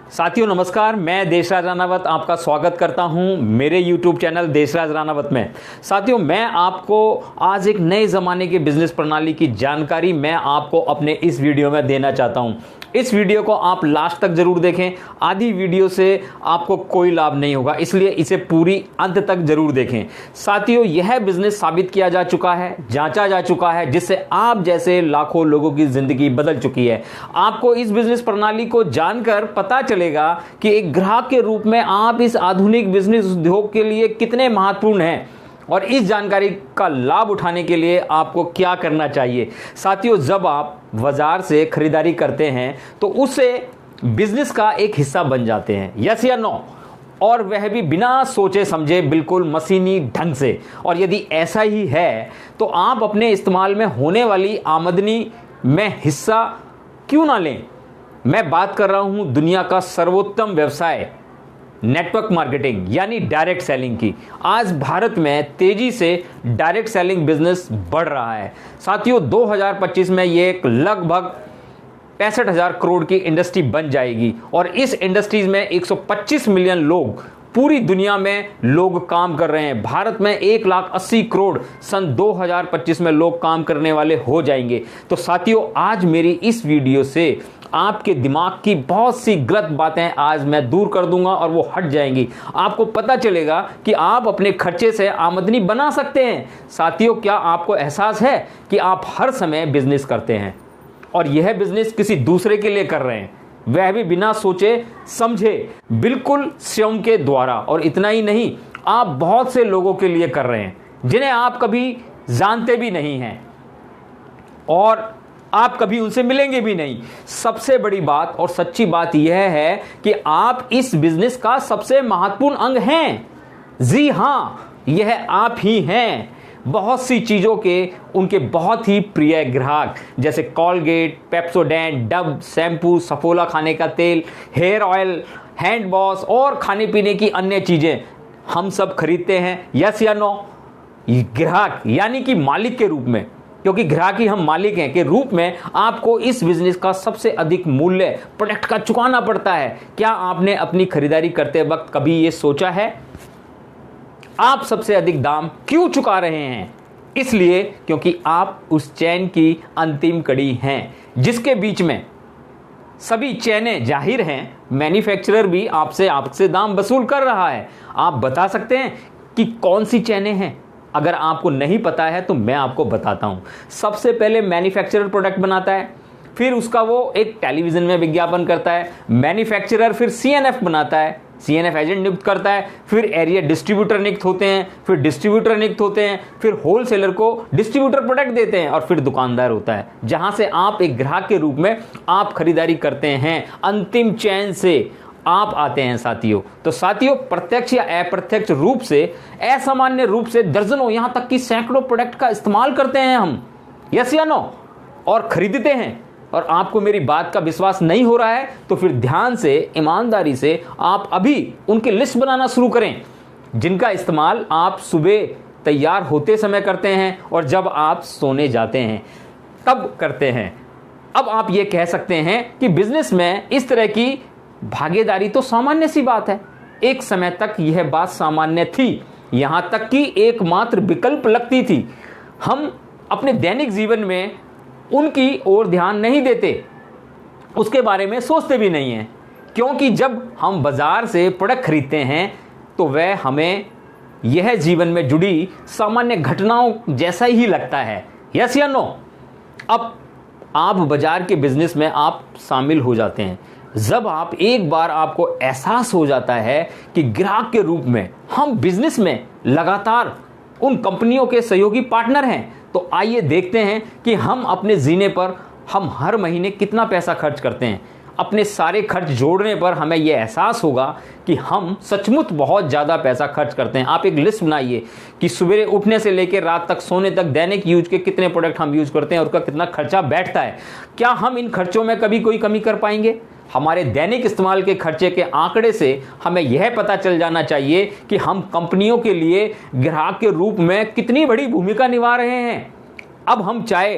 साथियों नमस्कार, मैं देशराज राणावत आपका स्वागत करता हूं मेरे YouTube चैनल देशराज राणावत में। साथियों, मैं आपको आज एक नए ज़माने के बिजनेस प्रणाली की जानकारी मैं आपको अपने इस वीडियो में देना चाहता हूं। इस वीडियो को आप लास्ट तक जरूर देखें। आधी वीडियो से आपको कोई लाभ नहीं होगा, इसलिए इसे पूरी अंत तक जरूर देखें। साथियों, यह बिजनेस साबित किया जा चुका है, जांचा जा चुका है, जिससे आप जैसे लाखों लोगों की जिंदगी बदल चुकी है। आपको इस बिजनेस प्रणाली को जानकर पता चलेगा कि एक ग्राहक के रूप में आप इस आधुनिक बिजनेस उद्योग के लिए कितने महत्वपूर्ण हैं और इस जानकारी का लाभ उठाने के लिए आपको क्या करना चाहिए। साथियों, जब आप बाजार से खरीदारी करते हैं तो उससे बिजनेस का एक हिस्सा बन जाते हैं, यस या नो, और वह भी बिना सोचे समझे, बिल्कुल मशीनी ढंग से। और यदि ऐसा ही है तो आप अपने इस्तेमाल में होने वाली आमदनी में हिस्सा क्यों ना लें। मैं बात कर रहा हूं दुनिया का सर्वोत्तम व्यवसाय नेटवर्क मार्केटिंग यानी डायरेक्ट सेलिंग की। आज भारत में तेजी से डायरेक्ट सेलिंग बिजनेस बढ़ रहा है। साथियों, 2025 में ये एक लगभग 65,000 करोड़ की इंडस्ट्री बन जाएगी और इस इंडस्ट्रीज में 125 मिलियन लोग पूरी दुनिया में लोग काम कर रहे हैं। भारत में 1,80,000 करोड़ सन 2025 में लोग काम करने वाले हो जाएंगे। तो साथियों, आज मेरी इस वीडियो से आपके दिमाग की बहुत सी गलत बातें आज मैं दूर कर दूंगा और वो हट जाएंगी। आपको पता चलेगा कि आप अपने खर्चे से आमदनी बना सकते हैं। साथियों, क्या आपको एहसास है कि आप हर समय बिजनेस करते हैं और यह बिजनेस किसी दूसरे के लिए कर रहे हैं, वह भी बिना सोचे समझे, बिल्कुल स्वयं के द्वारा। और इतना ही नहीं, आप बहुत से लोगों के लिए कर रहे हैं जिन्हें आप कभी जानते भी नहीं हैं और आप कभी उनसे मिलेंगे भी नहीं। सबसे बड़ी बात और सच्ची बात यह है कि आप इस बिजनेस का सबसे महत्वपूर्ण अंग हैं। जी हां, यह आप ही हैं। बहुत सी चीजों के उनके बहुत ही प्रिय ग्राहक, जैसे Colgate, Pepsodent, dub shampoo, Saffola खाने का तेल, हेयर ऑयल, हैंड वॉश और खाने पीने की अन्य चीजें हम सब खरीदते हैं, यस या नो। ग्राहक यानी कि मालिक के रूप में, क्योंकि ग्राहक ही हम मालिक हैं, के रूप में आपको इस बिजनेस का सबसे अधिक मूल्य प्रोडक्ट का चुकाना पड़ता है। क्या आपने अपनी खरीदारी करते वक्त कभी ये सोचा है आप सबसे अधिक दाम क्यों चुका रहे हैं? इसलिए क्योंकि आप उस चेन की अंतिम कड़ी हैं, जिसके बीच में सभी चेनें जाहिर हैं। मैन्युफैक्चरर भी आपसे दाम वसूल कर रहा है। आप बता सकते हैं कि कौन सी चेनें हैं? अगर आपको नहीं पता है तो मैं आपको बताता हूं। सबसे पहले मैन्युफैक्चरर प्रोडक्ट बनाता है, फिर उसका वो एक टेलीविजन में विज्ञापन करता है। मैन्युफैक्चरर फिर सीएनएफ बनाता है, सीएनएफ एजेंट नियुक्त करता है, फिर एरिया डिस्ट्रीब्यूटर नियुक्त होते हैं, फिर डिस्ट्रीब्यूटर नियुक्त होते हैं, फिर होलसेलर को डिस्ट्रीब्यूटर प्रोडक्ट देते हैं और फिर दुकानदार होता है, जहां से आप एक ग्राहक के रूप में आप खरीदारी करते हैं। अंतिम चैन से आप आते हैं साथियों। तो साथियों, प्रत्यक्ष या अप्रत्यक्ष रूप से, असामान्य रूप से दर्जनों, यहां तक कि सैकड़ों प्रोडक्ट का इस्तेमाल करते हैं हम, यस या नो, और खरीदते हैं। और आपको मेरी बात का विश्वास नहीं हो रहा है तो फिर ध्यान से, ईमानदारी से आप अभी उनकी लिस्ट बनाना शुरू करें, जिनका इस्तेमाल आप सुबह तैयार होते समय करते हैं और जब आप सोने जाते हैं तब करते हैं। अब आप ये कह सकते हैं कि बिजनेस में इस तरह की भागीदारी तो सामान्य सी बात है। एक समय तक यह बात सामान्य थी, यहां तक कि एकमात्र विकल्प लगती थी। हम अपने दैनिक जीवन में उनकी ओर ध्यान नहीं देते, उसके बारे में सोचते भी नहीं हैं, क्योंकि जब हम बाजार से प्रोडक्ट खरीदते हैं तो वह हमें यह जीवन में जुड़ी सामान्य घटनाओं जैसा ही लगता है, यस या नो। अब आप बाजार के बिजनेस में आप शामिल हो जाते हैं जब आप एक बार आपको एहसास हो जाता है कि ग्राहक के रूप में हम बिजनेस में लगातार उन कंपनियों के सहयोगी पार्टनर हैं। तो आइए देखते हैं कि हम अपने जीने पर हम हर महीने कितना पैसा खर्च करते हैं। अपने सारे खर्च जोड़ने पर हमें यह एहसास होगा कि हम सचमुच बहुत ज़्यादा पैसा खर्च करते हैं। आप एक लिस्ट बनाइए कि सुबह उठने से लेकर रात तक सोने तक दैनिक यूज के कितने प्रोडक्ट हम यूज करते हैं और उसका कितना खर्चा बैठता है। क्या हम इन खर्चों में कभी कोई कमी कर पाएंगे? हमारे दैनिक इस्तेमाल के खर्चे के आंकड़े से हमें यह पता चल जाना चाहिए कि हम कंपनियों के लिए ग्राहक के रूप में कितनी बड़ी भूमिका निभा रहे हैं। अब हम चाहे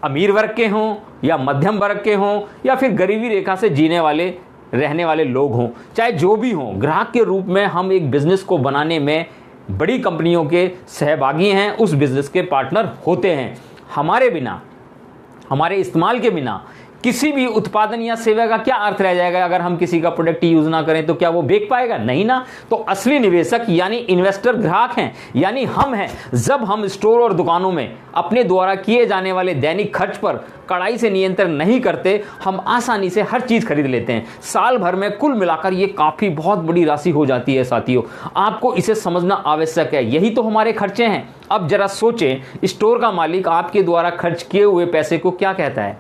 अमीर वर्ग के हों या मध्यम वर्ग के हों या फिर गरीबी रेखा से जीने वाले रहने वाले लोग हों, चाहे जो भी हों, ग्राहक के रूप में हम एक बिजनेस को बनाने में बड़ी कंपनियों के सहभागी हैं, उस बिजनेस के पार्टनर होते हैं। हमारे बिना, हमारे इस्तेमाल के बिना किसी भी उत्पादन या सेवा का क्या अर्थ रह जाएगा? अगर हम किसी का प्रोडक्ट यूज ना करें तो क्या वो बेच पाएगा? नहीं ना। तो असली निवेशक यानी इन्वेस्टर ग्राहक हैं, यानी हम हैं। जब हम स्टोर और दुकानों में अपने द्वारा किए जाने वाले दैनिक खर्च पर कड़ाई से नियंत्रण नहीं करते, हम आसानी से हर चीज खरीद लेते हैं। साल भर में कुल मिलाकर ये काफी बहुत बड़ी राशि हो जाती है साथियों। आपको इसे समझना आवश्यक है, यही तो हमारे खर्चे हैं। अब जरा सोचें, स्टोर का मालिक आपके द्वारा खर्च किए हुए पैसे को क्या कहता है?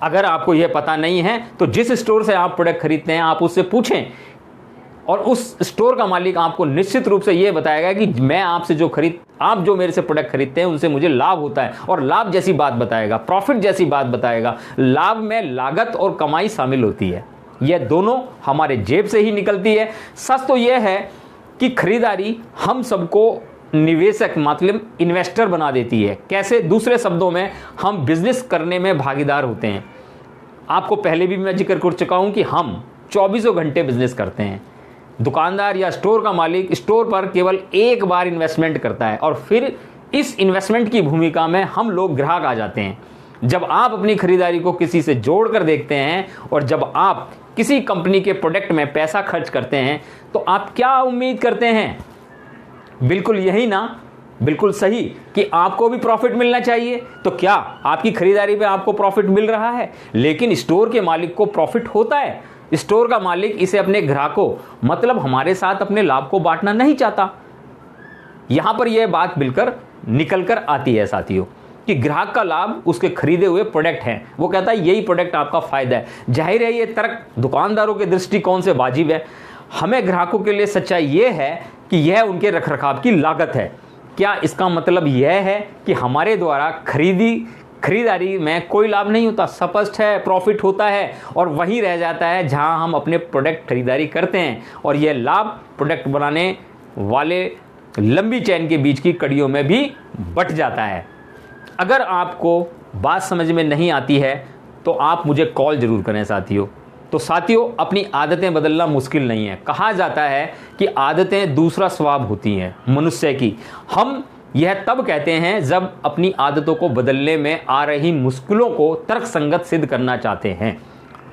अगर आपको यह पता नहीं है तो जिस स्टोर से आप प्रोडक्ट खरीदते हैं, आप उससे पूछें और उस स्टोर का मालिक आपको निश्चित रूप से यह बताएगा कि मैं आपसे आप जो मेरे से प्रोडक्ट खरीदते हैं उनसे मुझे लाभ होता है, और लाभ जैसी बात बताएगा, प्रॉफिट जैसी बात बताएगा। लाभ में लागत और कमाई शामिल होती है, यह दोनों हमारे जेब से ही निकलती है। सच तो यह है कि खरीदारी हम सबको निवेशक मतलब इन्वेस्टर बना देती है। कैसे? दूसरे शब्दों में, हम बिजनेस करने में भागीदार होते हैं। आपको पहले भी मैं जिक्र कर चुका हूं कि हम 24 घंटे बिजनेस करते हैं। दुकानदार या स्टोर का मालिक स्टोर पर केवल एक बार इन्वेस्टमेंट करता है और फिर इस इन्वेस्टमेंट की भूमिका में हम लोग ग्राहक आ जाते हैं। जब आप अपनी खरीदारी को किसी से जोड़कर देखते हैं और जब आप किसी कंपनी के प्रोडक्ट में पैसा खर्च करते हैं तो आप क्या उम्मीद करते हैं? बिल्कुल यही ना, बिल्कुल सही कि आपको भी प्रॉफिट मिलना चाहिए। तो क्या आपकी खरीदारी पे आपको प्रॉफिट मिल रहा है? लेकिन स्टोर के मालिक को प्रॉफिट होता है। स्टोर का मालिक इसे अपने ग्राहकों मतलब हमारे साथ अपने लाभ को बांटना नहीं चाहता। यहां पर यह बात बिल्कुल निकल कर आती है साथियों कि ग्राहक का लाभ उसके खरीदे हुए प्रोडक्ट हैं। वो कहता है यही प्रोडक्ट आपका फायदा है। जाहिर है ये तर्क दुकानदारों के दृष्टिकोण से वाजिब है। हमें ग्राहकों के लिए सच्चाई यह है कि यह उनके रखरखाव की लागत है। क्या इसका मतलब यह है कि हमारे द्वारा खरीदारी में कोई लाभ नहीं होता? स्पष्ट है, प्रॉफिट होता है और वही रह जाता है जहां हम अपने प्रोडक्ट खरीदारी करते हैं, और यह लाभ प्रोडक्ट बनाने वाले लंबी चेन के बीच की कड़ियों में भी बट जाता है। अगर आपको बात समझ में नहीं आती है तो आप मुझे कॉल जरूर करें साथियों। तो साथियों, अपनी आदतें बदलना मुश्किल नहीं है। कहा जाता है कि आदतें दूसरा स्वभाव होती हैं मनुष्य की। हम यह तब कहते हैं जब अपनी आदतों को बदलने में आ रही मुश्किलों को तर्कसंगत सिद्ध करना चाहते हैं।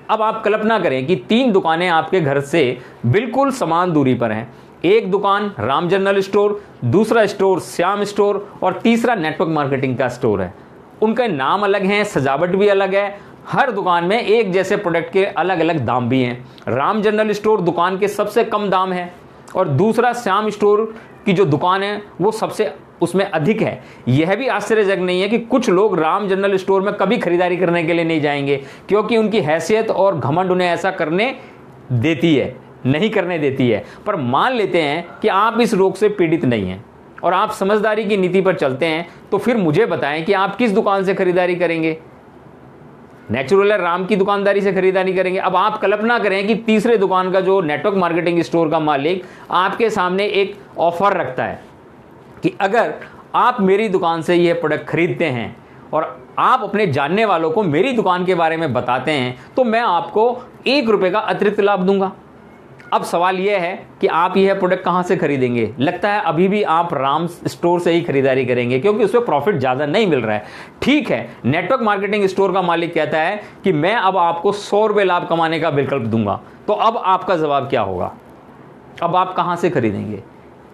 अब आप कल्पना करें कि 3 दुकानें आपके घर से बिल्कुल समान दूरी पर हैं। एक दुकान राम जनरल स्टोर, दूसरा स्टोर श्याम स्टोर और तीसरा नेटवर्क मार्केटिंग का स्टोर है। उनके नाम अलग हैं, सजावट भी अलग है। हर दुकान में एक जैसे प्रोडक्ट के अलग अलग दाम भी हैं। राम जनरल स्टोर दुकान के सबसे कम दाम है और दूसरा श्याम स्टोर की जो दुकान है वो सबसे उसमें अधिक है। यह भी आश्चर्यजनक नहीं है कि कुछ लोग राम जनरल स्टोर में कभी खरीदारी करने के लिए नहीं जाएंगे, क्योंकि उनकी हैसियत और घमंड उन्हें ऐसा करने देती है, नहीं करने देती है। पर मान लेते हैं कि आप इस रोग से पीड़ित नहीं हैं और आप समझदारी की नीति पर चलते हैं, तो फिर मुझे बताएं कि आप किस दुकान से खरीदारी करेंगे? नेचुरल राम की दुकानदारी से खरीदारी करेंगे। अब आप कल्पना करें कि तीसरे दुकान का जो नेटवर्क मार्केटिंग स्टोर का मालिक आपके सामने एक ऑफर रखता है कि अगर आप मेरी दुकान से यह प्रोडक्ट खरीदते हैं और आप अपने जानने वालों को मेरी दुकान के बारे में बताते हैं तो मैं आपको ₹1 का अतिरिक्त लाभ दूंगा। अब सवाल यह है कि आप यह प्रोडक्ट कहां से खरीदेंगे? लगता है अभी भी आप राम स्टोर से ही खरीदारी करेंगे, क्योंकि उसमें प्रॉफिट ज़्यादा नहीं मिल रहा है। ठीक है, नेटवर्क मार्केटिंग स्टोर का मालिक कहता है कि मैं अब आपको ₹100 लाभ कमाने का विकल्प दूंगा। तो अब आपका जवाब क्या होगा? अब आप कहां से खरीदेंगे?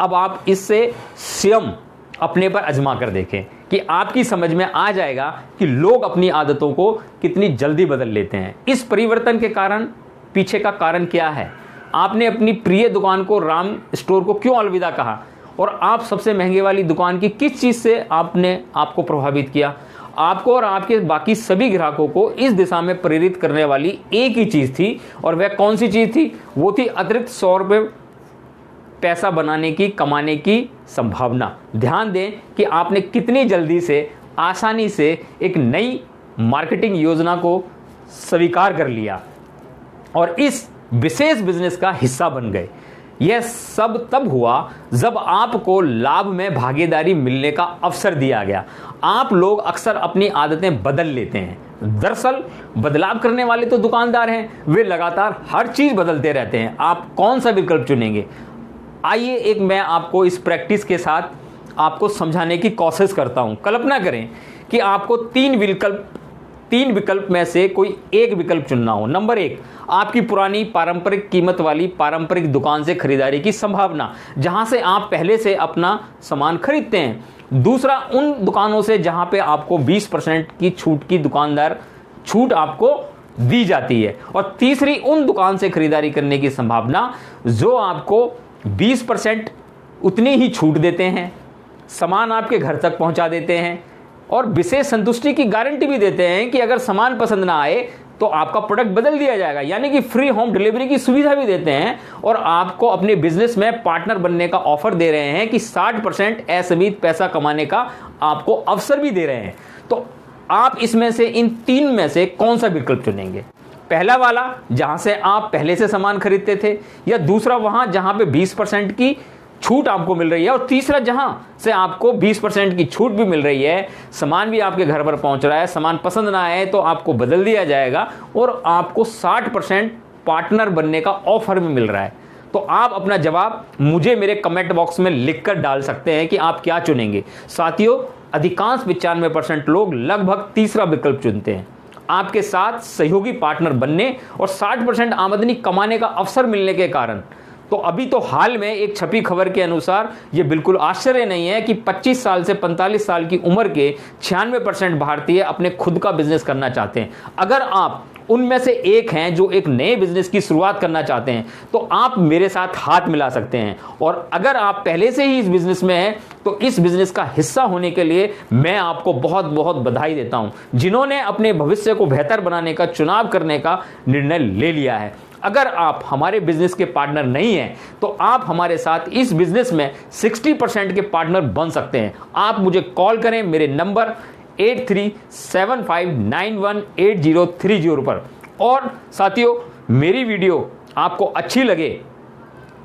अब आप इससे स्वयं अपने पर आजमा कर देखें कि आपकी समझ में आ जाएगा कि लोग अपनी आदतों को कितनी जल्दी बदल लेते हैं। इस परिवर्तन के पीछे का कारण क्या है? आपने अपनी प्रिय दुकान को राम स्टोर को क्यों अलविदा कहा? और आप सबसे महंगे वाली दुकान की किस चीज़ से आपको प्रभावित किया? आपको और आपके बाकी सभी ग्राहकों को इस दिशा में प्रेरित करने वाली एक ही चीज़ थी, और वह कौन सी चीज़ थी? वो थी अतिरिक्त ₹100 पैसा कमाने की संभावना। ध्यान दें कि आपने कितनी जल्दी से आसानी से एक नई मार्केटिंग योजना को स्वीकार कर लिया और इस विशेष बिजनेस का हिस्सा बन गए। यह सब तब हुआ जब आपको लाभ में भागीदारी मिलने का अवसर दिया गया। आप लोग अक्सर अपनी आदतें बदल लेते हैं, दरअसल बदलाव करने वाले तो दुकानदार हैं, वे लगातार हर चीज बदलते रहते हैं। आप कौन सा विकल्प चुनेंगे? आइए एक मैं आपको इस प्रैक्टिस के साथ आपको समझाने की कोशिश करता हूं। कल्पना करें कि आपको तीन विकल्प में से कोई एक विकल्प चुनना हो। नंबर 1, आपकी पुरानी पारंपरिक कीमत वाली पारंपरिक दुकान से खरीदारी की संभावना, जहां से आप पहले से अपना सामान खरीदते हैं। दूसरा, उन दुकानों से जहां पे आपको 20% की छूट की दुकानदार छूट आपको दी जाती है। और तीसरी, उन दुकान से खरीदारी करने की संभावना जो आपको 20% उतनी ही छूट देते हैं, सामान आपके घर तक पहुंचा देते हैं और विशेष संतुष्टि की गारंटी भी देते हैं कि अगर सामान पसंद ना आए तो आपका प्रोडक्ट बदल दिया जाएगा, यानी कि फ्री होम डिलीवरी की सुविधा भी देते हैं। और आपको अपने बिजनेस में पार्टनर बनने का ऑफर दे रहे हैं कि 60% असीमित पैसा कमाने का आपको अवसर भी दे रहे हैं। तो आप इसमें से इन तीन में से कौन सा विकल्प चुनेंगे? पहला वाला जहां से आप पहले से सामान खरीदते थे, या दूसरा वहां जहां पे 20% की छूट आपको मिल रही है, और तीसरा जहां से आपको 20% की छूट भी मिल रही है, सामान भी आपके घर पर पहुंच रहा है, सामान पसंद ना आए तो आपको बदल दिया जाएगा और आपको 60% पार्टनर बनने का ऑफर भी मिल रहा है। तो आप अपना जवाब मुझे मेरे कमेंट बॉक्स में लिखकर डाल सकते हैं कि आप क्या चुनेंगे। साथियों, अधिकांश 95% लोग लगभग तीसरा विकल्प चुनते हैं। आपके साथ सहयोगी पार्टनर बनने और 60% आमदनी कमाने का अवसर मिलने के कारण। तो अभी तो हाल में एक छपी खबर के अनुसार यह बिल्कुल आश्चर्य नहीं है कि 25 साल से 45 साल की उम्र के 96% भारतीय अपने खुद का बिजनेस करना चाहते हैं। अगर आप उनमें से एक हैं जो एक नए बिजनेस की शुरुआत करना चाहते हैं तो आप मेरे साथ हाथ मिला सकते हैं। और अगर आप पहले से ही इस बिजनेस में हैं तो इस बिजनेस का हिस्सा होने के लिए मैं आपको बहुत बहुत बधाई देता हूं, जिन्होंने अपने भविष्य को बेहतर बनाने का चुनाव करने का निर्णय ले लिया है। अगर आप हमारे बिजनेस के पार्टनर नहीं हैं तो आप हमारे साथ इस बिजनेस में 60% के पार्टनर बन सकते हैं। आप मुझे कॉल करें मेरे नंबर 8375918030 पर। और साथियों, मेरी वीडियो आपको अच्छी लगे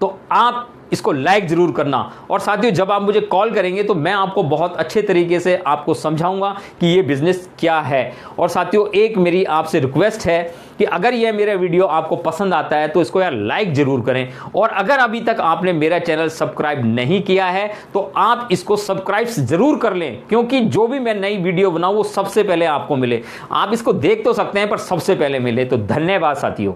तो आप इसको लाइक जरूर करना। और साथियों, जब आप मुझे कॉल करेंगे तो मैं आपको बहुत अच्छे तरीके से आपको समझाऊंगा कि ये बिजनेस क्या है। और साथियों, एक मेरी आपसे रिक्वेस्ट है कि अगर ये मेरा वीडियो आपको पसंद आता है तो इसको यार लाइक जरूर करें। और अगर अभी तक आपने मेरा चैनल सब्सक्राइब नहीं किया है तो आप इसको सब्सक्राइब जरूर कर लें, क्योंकि जो भी मैं नई वीडियो बनाऊं वो सबसे पहले आपको मिले। आप इसको देख तो सकते हैं पर सबसे पहले मिले। तो धन्यवाद साथियों।